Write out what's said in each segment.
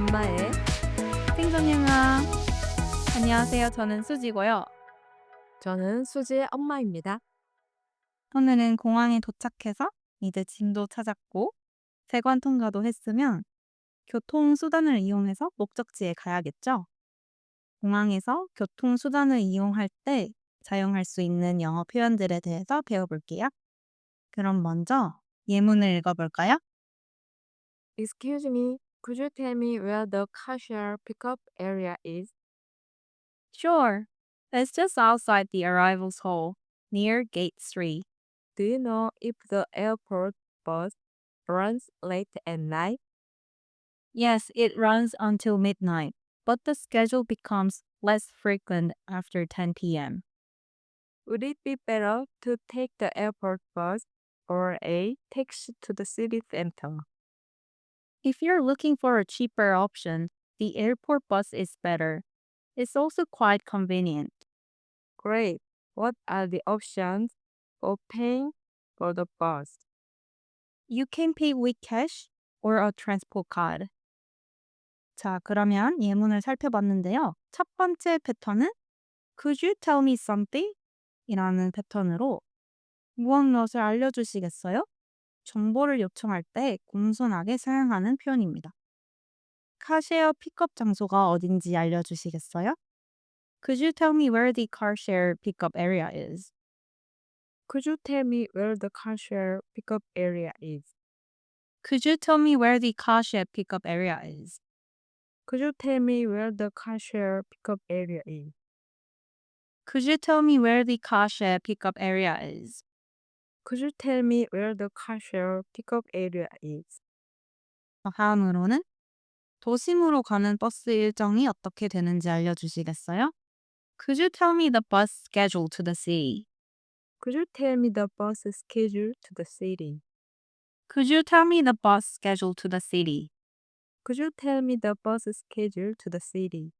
엄마의 생존영아. 안녕하세요. 저는 수지고요. 저는 수지의 엄마입니다. 오늘은 공항에 도착해서 이제 짐도 찾았고 세관 통과도 했으면 교통수단을 이용해서 목적지에 가야겠죠? 공항에서 교통수단을 이용할 때 사용할 수 있는 영어 표현들에 대해서 배워볼게요. 그럼 먼저 예문을 읽어볼까요? Excuse me, could you tell me where the cashier pickup area is? Sure. It's just outside the arrivals hall, near gate 3. Do you know if the airport bus runs late at night? Yes, it runs until midnight, but the schedule becomes less frequent after 10 p.m. Would it be better to take the airport bus or a taxi to the city center? If you're looking for a cheaper option, the airport bus is better. It's also quite convenient. Great. What are the options for paying for the bus? You can pay with cash or a transport card. 자, 그러면 예문을 살펴봤는데요. 첫 번째 패턴은 Could you tell me something? 이라는 패턴으로 무엇을 알려주시겠어요? 정보를 요청할 때 공손하게 사용하는 표현입니다. 카쉐어 픽업 장소가 어딘지 알려주시겠어요? Could you tell me where the car share pickup area is? Could you tell me where the cashier pickup area is? Could you tell me where the car share pickup area is? Could you tell me where the cashier pickup area is? Could you tell me where the car share pickup area is? Could you tell me where the cashier pickup area is? 다음으로는 도심으로 가는 버스 일정이 어떻게 되는지 알려주시겠어요? Could you tell me the bus schedule to the city? Could you tell me the bus schedule to the city? Could you tell me the bus schedule to the city? Could you tell me the bus schedule to the city?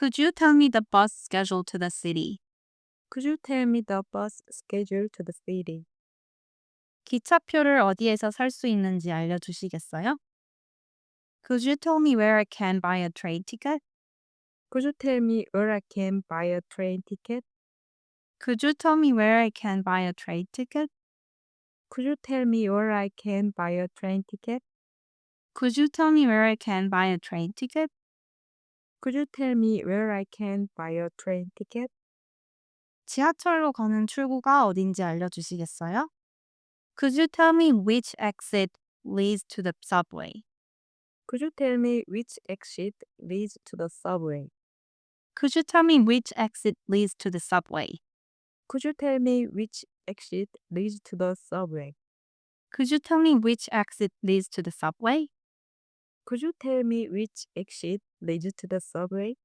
Could you tell me the bus schedule to the city? Could you tell me the bus schedule to the city? 기차표를 어디에서 살 수 있는지 알려주시겠어요? Could you tell me where I can buy a train ticket? Could you tell me where I can buy a train ticket? Could you tell me where I can buy a train ticket? Could you tell me where I can buy a train ticket? Could you tell me where I can buy a train ticket? Could you tell me where I can buy a train ticket? 지하철로 가는 출구가 어딘지 알려주시겠어요? Could you tell me which exit leads to the subway? Could you tell me which exit leads to the subway? Could you tell me which exit leads to the subway? Could you tell me which exit leads to the subway? Could you tell me which exit leads to the subway? Could you tell me which exit leads to the subway?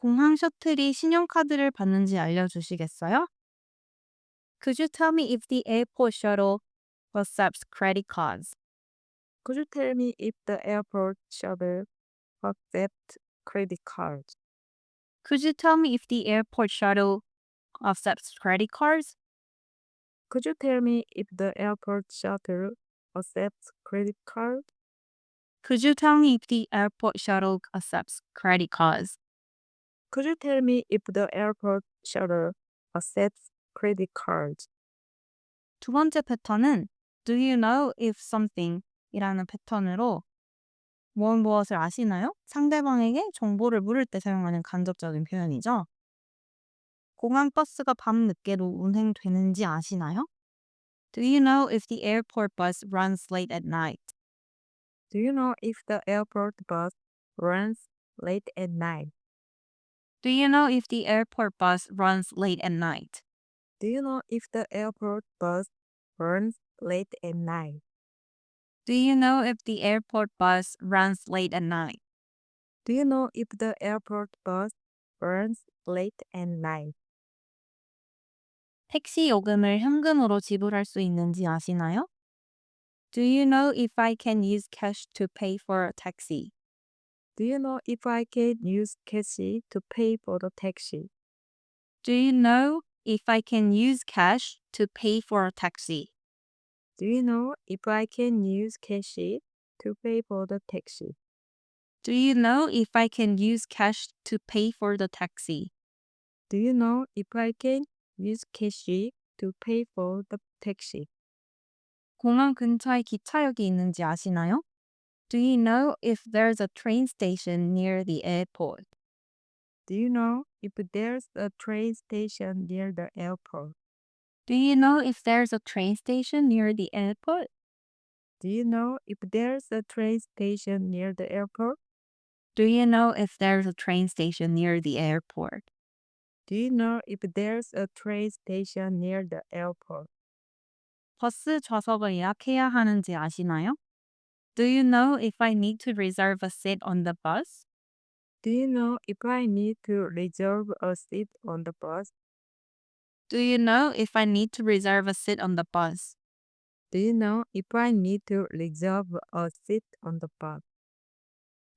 공항 셔틀이 신용카드를 받는지 알려주시겠어요? Could you tell me if the airport shuttle accepts credit cards? Could you tell me if the airport shuttle accepts credit cards? Could you tell me if the airport shuttle accepts credit cards? Could you tell me if the airport shuttle accepts credit cards? Could you tell me if the airport shuttle accepts credit cards? Could you tell me if the airport shuttle accepts credit cards? 두 번째 패턴은 Do you know if something? 이라는 패턴으로 무엇을 아시나요? 상대방에게 정보를 물을 때 사용하는 간접적인 표현이죠. 공항 버스가 밤늦게도 운행되는지 아시나요? Do you know if the airport bus runs late at night? Do you know if the airport bus runs late at night? Do you know if the airport bus runs late at night? Do you know if the airport bus runs late at night? Do you know if the airport bus runs late at night? Do you know if the airport bus runs late at night? 택시 요금을 현금으로 지불할 수 있는지 아시나요? Do you know if I can use cash to pay for a taxi? Do you know if I can use cash to pay for the taxi? Do you know if I can use cash to pay for a taxi? Do you know if I can use cash to pay for the taxi? Do you know if I can use cash to pay for the taxi? Do you know if I can use cash to pay for the taxi? 공항 근처에 기차역이 있는지 아시나요? Do you know if there's a train station near the airport? Do you know if there's a train station near the airport? Do you know if there's a train station near the airport? Do you know if there's a train station near the airport? Do you know if there's a train station near the airport? Do you know if there's a train station near the airport? 버스 좌석을 예약해야 하는지 아시나요? Do you know if I need to reserve a seat on the bus? Do you know if I need to reserve a seat on the bus? Do you know if I need to reserve a seat on the bus? Do you know if I need to reserve a seat on the bus?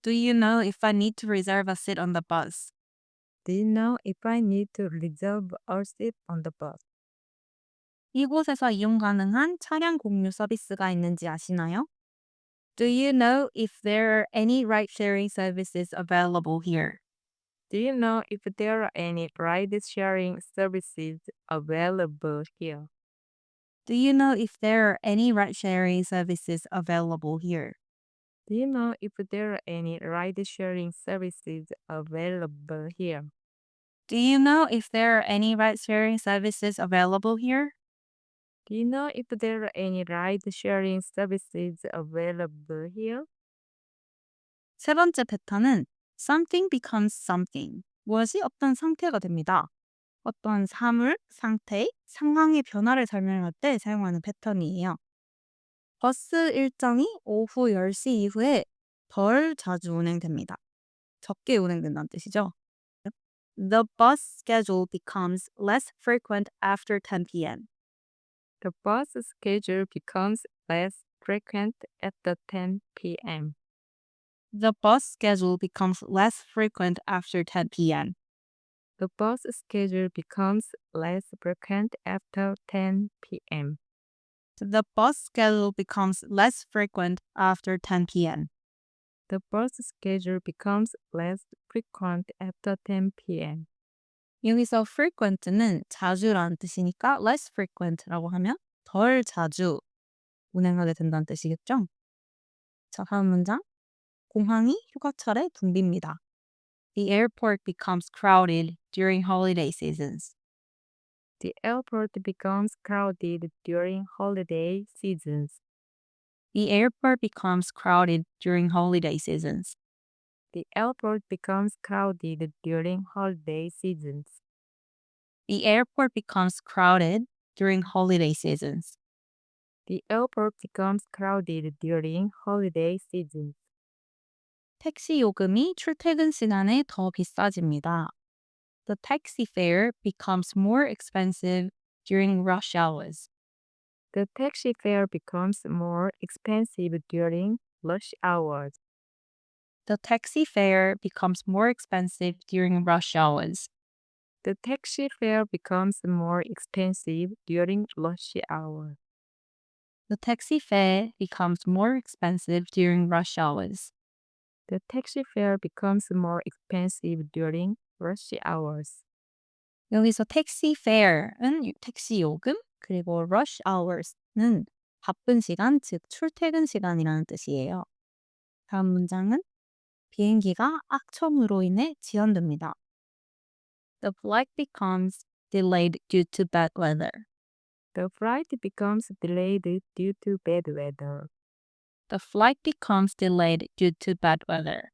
Do you know if I need to reserve a seat on the bus? Do you know if I need to reserve a seat on the bus? 이곳에서 이용 가능한 차량 공유 서비스가 있는지 아시나요? Do you know if there are any ride-sharing services available here? Do you know if there are any ride-sharing services available here? Do you know if there are any ride-sharing services available here? Do you know if there are any ride-sharing services available here? Do you know if there are any ride-sharing services available here? Do you know if there are any ride-sharing services available here? 세 번째 패턴은 something becomes something. 무엇이 어떤 상태가 됩니다. 어떤 사물, 상태, 상황의 변화를 설명할 때 사용하는 패턴이에요. 버스 일정이 오후 10시 이후에 덜 자주 운행됩니다. 적게 운행된다는 뜻이죠. The bus schedule becomes less frequent after 10 p.m. The bus schedule becomes less frequent at the 10 p.m. The bus schedule becomes less frequent after 10 p.m. The bus schedule becomes less frequent after 10 p.m. The bus schedule becomes less frequent after 10 p.m. The bus schedule becomes less frequent after 10 p.m. 여기서 frequent는 자주라는 뜻이니까 less frequent라고 하면 덜 자주 운행하게 된다는 뜻이겠죠? 자, 다음 문장. 공항이 휴가철에 붐빕니다. The airport becomes crowded during holiday seasons. The airport becomes crowded during holiday seasons. The airport becomes crowded during holiday seasons. The airport becomes crowded during holiday seasons. The airport becomes crowded during holiday seasons. The airport becomes crowded during holiday seasons. 택시 요금이 출퇴근 시간에 더 비싸집니다. The taxi fare becomes more expensive during rush hours. The taxi fare becomes more expensive during rush hours. The taxi fare becomes more expensive during rush hours. The taxi fare becomes more expensive during rush hours. The taxi fare becomes more expensive during rush hours. The taxi fare becomes more expensive during rush hours. 여기서 택시 fare은 택시 요금, 그리고 rush hours는 바쁜 시간, 즉 출퇴근 시간이라는 뜻이에요. 다음 문장은 비행기가 악천후로 인해 지연됩니다. The flight becomes delayed due to bad weather. The flight becomes delayed due to bad weather. The flight becomes delayed due to bad weather.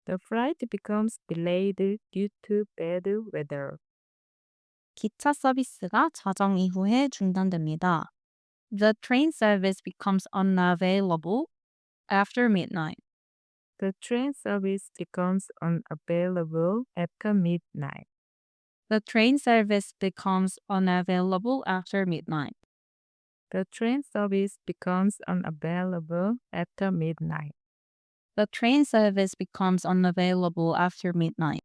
The flight becomes delayed due to bad weather. 기차 서비스가 자정 이후에 중단됩니다. The train service becomes unavailable after midnight. The train service becomes unavailable after midnight. The train service becomes unavailable after midnight. The train service becomes unavailable after midnight. The train service becomes unavailable after midnight.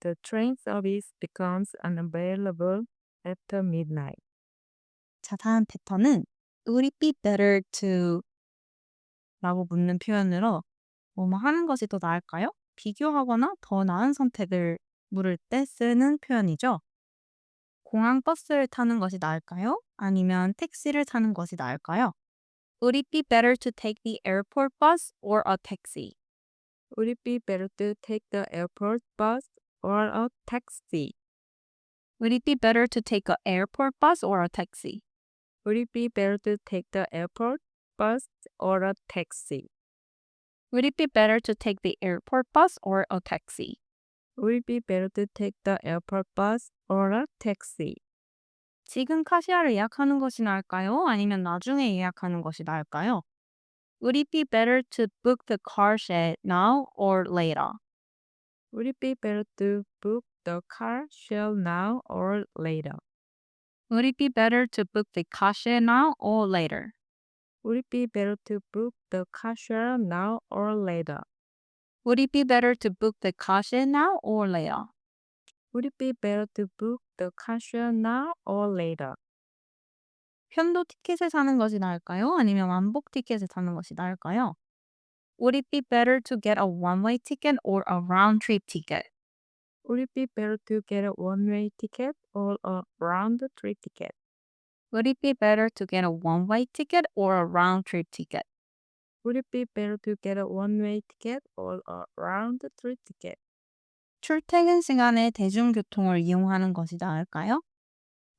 The train service becomes unavailable after midnight. 자, 다음 패턴은 Would it be better to 라고 묻는 표현으로 뭐뭐 하는 것이 더 나을까요? 비교하거나 더 나은 선택을 물을 때 쓰는 표현이죠. 공항 버스를 타는 것이 나을까요? 아니면 택시를 타는 것이 나을까요? Would it be better to take the airport bus or a taxi? Would it be better to take the airport bus or a taxi? Would it be better to take an airport bus or a taxi? Would it be better to take the airport bus or a taxi? Would it be better to take the airport bus or a taxi? Would it be better to take the airport bus or a taxi? 지금 카시아를 예약하는 것이 나을까요? 아니면 나중에 예약하는 것이 나을까요? Would it be better to book the car share now or later? Would it be better to book the car share now or later? Would it be better to book the car share now or later? Would it be better to book the car share now or later? Would it be better to book the car share now or later? Would it be better to book the car share now or later? 편도 티켓을 사는 것이 나을까요? 아니면 왕복 티켓을 사는 것이 나을까요? Would it be better to get a one-way ticket or a round-trip ticket? Would it be better to get a one-way ticket or a round-trip ticket? Would it be better to get a one-way ticket or a round-trip ticket? Would it be better to get a one-way ticket or a round-trip ticket? 출퇴근 시간에 대중교통을 이용하는 것이 나을까요?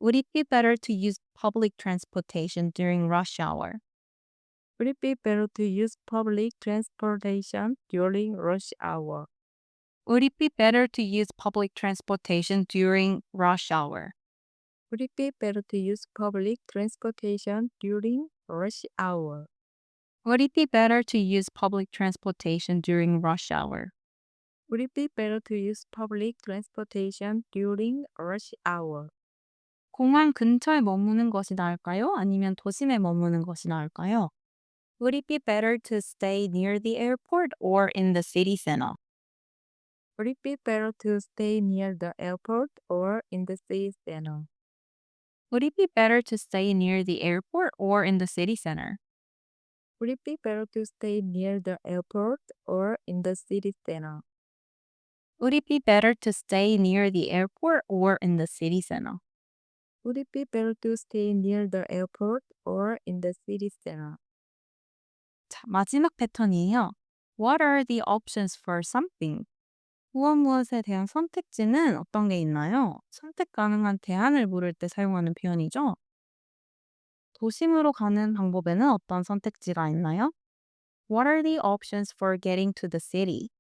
Would it be better to use public transportation during rush hour? Would it be better to use public transportation during rush hour? Would it be better to use public transportation during rush hour? Would it be better to use public transportation during rush hour? Would it be better to use public transportation during rush hour? Would it be better to use public transportation during rush hour? 공항 근처에 머무는 것이 나을까요? 아니면 도심에 머무는 것이 나을까요? Would it be better to stay near the airport or in the city center? Would it be better to stay near the airport or in the city center? Would it be better to stay near the airport or in the city center? Would it be better to stay near the airport or in the city center? Would it be better to stay near the airport or in the city center? Would it be better to stay near the airport or in the city center? 자, 마지막 패턴이에요. What are the options for something? 무엇에 대한 선택지는 어떤 게 있나요? 선택 가능한 대안을 물을 때 사용하는 표현이죠. 도심으로 가는 방법에는 어떤 선택지가 있나요? What are the options for getting to the city?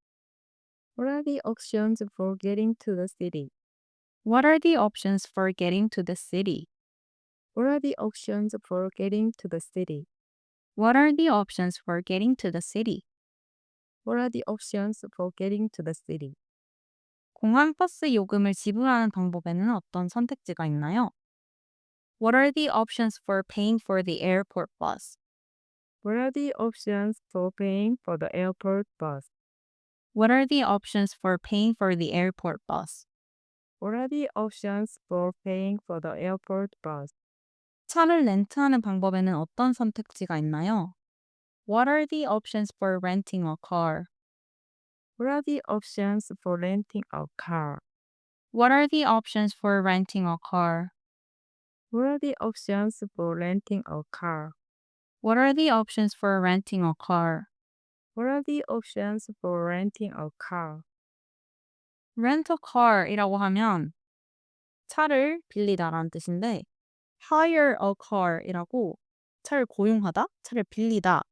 What are the options for getting to the city? What are the options for getting to the city? What are the options for getting to the city? What are the options for getting to the city? What are the options for getting to the city? 공항 버스 요금을 지불하는 방법에는 어떤 선택지가 있나요? What are the options for paying for the airport bus? What are the options for paying for the airport bus? What are the options for paying for the airport bus? What are the options for paying for the airport bus? 차를 렌트하는 방법에는 어떤 선택지가 있나요? What are the options for renting a car? What are the options for renting a car? What are the options for renting a car? What are the options for renting a car? What are the options for renting a car? What are the options for renting a car? Rent a car이라고 하면 차를 빌리다라는 뜻인데 hire a car이라고 차를 고용하다, 차를 빌리다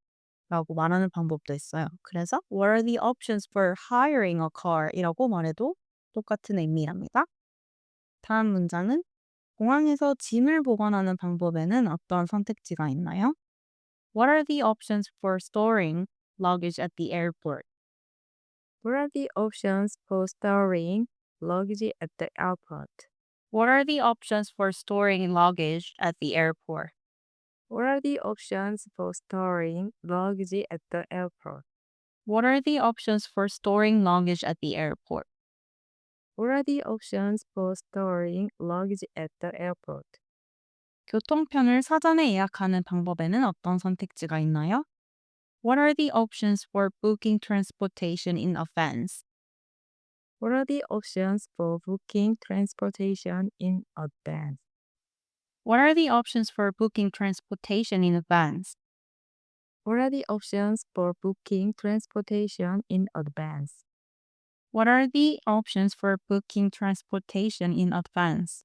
라고 말하는 방법도 있어요. 그래서 What are the options for hiring a car이라고 말해도 똑같은 의미랍니다. 다음 문장은 공항에서 짐을 보관하는 방법에는 어떤 선택지가 있나요? What are the options for storing luggage at the airport? What are the options for storing luggage at the airport? What are the options for storing luggage at the airport? What are the options for storing luggage at the airport? What are the options for storing luggage at the airport? What are the options for storing luggage at the airport? 교통편을 사전에 예약하는 방법에는 어떤 선택지가 있나요? What are the options for booking transportation in advance? What are the options for booking transportation in advance? What are the options for booking transportation in advance? What are the options for booking transportation in advance? What are the options for booking transportation in advance?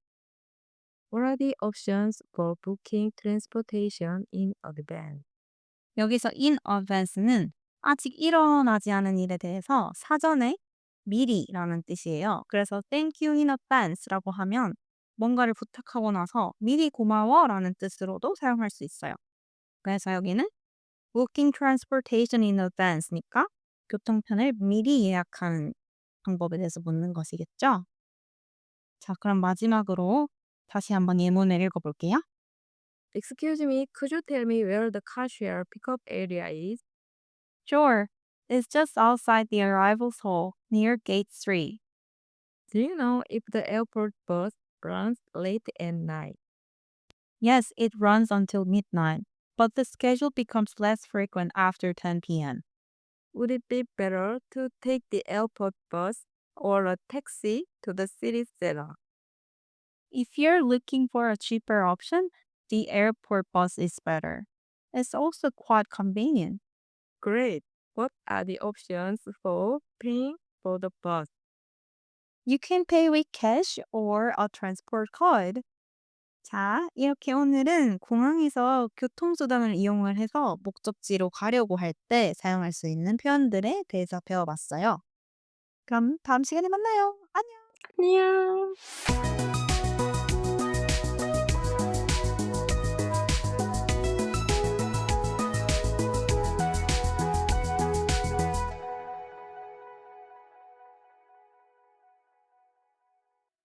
What are the options for booking transportation in advance? 여기서 in advance는 아직 일어나지 않은 일에 대해서 사전에 미리라는 뜻이에요. 그래서 thank you in advance라고 하면 뭔가를 부탁하고 나서 미리 고마워라는 뜻으로도 사용할 수 있어요. 그래서 여기는 booking transportation in advance니까 교통편을 미리 예약하는 방법에 대해서 묻는 것이겠죠? 자, 그럼 마지막으로 다시 한번 예문을 읽어볼게요. Excuse me, could you tell me where the cashier pickup area is? Sure, it's just outside the arrivals hall near gate 3. Do you know if the airport bus runs late at night? Yes, it runs until midnight, but the schedule becomes less frequent after 10 p.m. Would it be better to take the airport bus or a taxi to the city center? If you're looking for a cheaper option, the airport bus is better. It's also quite convenient. Great. What are the options for paying for the bus? You can pay with cash or a transport card. 자, 이렇게 오늘은 공항에서 교통수단을 이용을 해서 목적지로 가려고 할 때 사용할 수 있는 표현들에 대해서 배워봤어요. 그럼 다음 시간에 만나요. 안녕! 안녕.